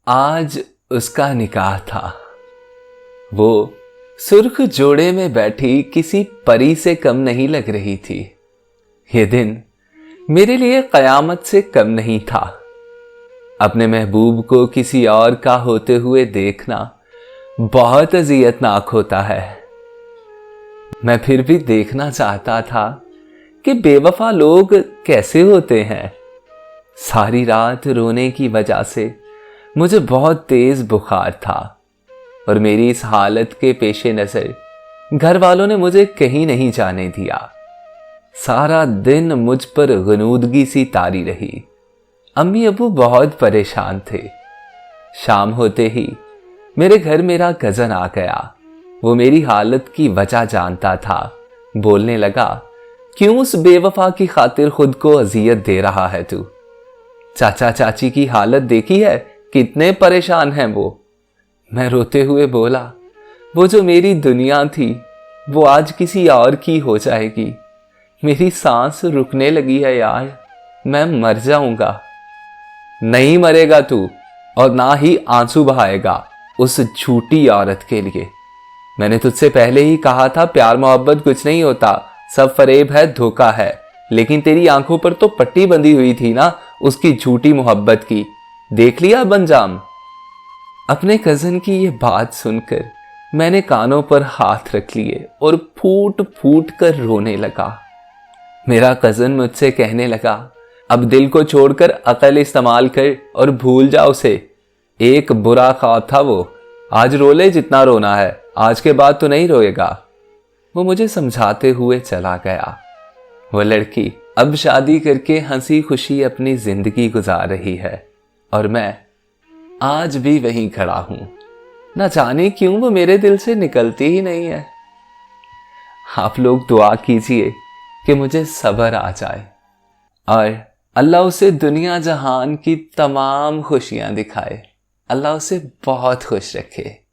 आज उसका निकाह था। वो सुर्ख जोड़े में बैठी किसी परी से कम नहीं लग रही थी। ये दिन मेरे लिए कयामत से कम नहीं था। अपने महबूब को किसी और का होते हुए देखना बहुत अजियतनाक होता है। मैं फिर भी देखना चाहता था कि बेवफा लोग कैसे होते हैं। सारी रात रोने की वजह से मुझे बहुत तेज बुखार था और मेरी इस हालत के पेशे नजर घर वालों ने मुझे कहीं नहीं जाने दिया। सारा दिन मुझ पर गनूदगी सी तारी रही। अम्मी अबू बहुत परेशान थे। शाम होते ही मेरे घर मेरा कजन आ गया। वो मेरी हालत की वजह जानता था। बोलने लगा, क्यों उस बेवफा की खातिर खुद को अजियत दे रहा है तू? चाचा चाची की हालत देखी है, कितने परेशान हैं वो। मैं रोते हुए बोला, वो जो मेरी दुनिया थी वो आज किसी और की हो जाएगी। मेरी सांस रुकने लगी है यार, मैं मर जाऊंगा। नहीं मरेगा तू, और ना ही आंसू बहाएगा उस झूठी औरत के लिए। मैंने तुझसे पहले ही कहा था प्यार मोहब्बत कुछ नहीं होता, सब फरेब है, धोखा है। लेकिन तेरी आंखों पर तो पट्टी बंधी हुई थी ना उसकी झूठी मोहब्बत की। देख लिया बंजाम। अपने कजन की ये बात सुनकर मैंने कानों पर हाथ रख लिए और फूट फूट कर रोने लगा। मेरा कजन मुझसे कहने लगा, अब दिल को छोड़कर अकल इस्तेमाल कर और भूल जा उसे। एक बुरा ख्वाब था वो, आज रो ले जितना रोना है, आज के बाद तो नहीं रोएगा। वो मुझे समझाते हुए चला गया। वो लड़की अब शादी करके हंसी खुशी अपनी जिंदगी गुजार रही है और मैं आज भी वहीं खड़ा हूं। न जाने क्यों वो मेरे दिल से निकलती ही नहीं है। आप लोग दुआ कीजिए कि मुझे सब्र आ जाए और अल्लाह उसे दुनिया जहान की तमाम खुशियां दिखाए। अल्लाह उसे बहुत खुश रखे।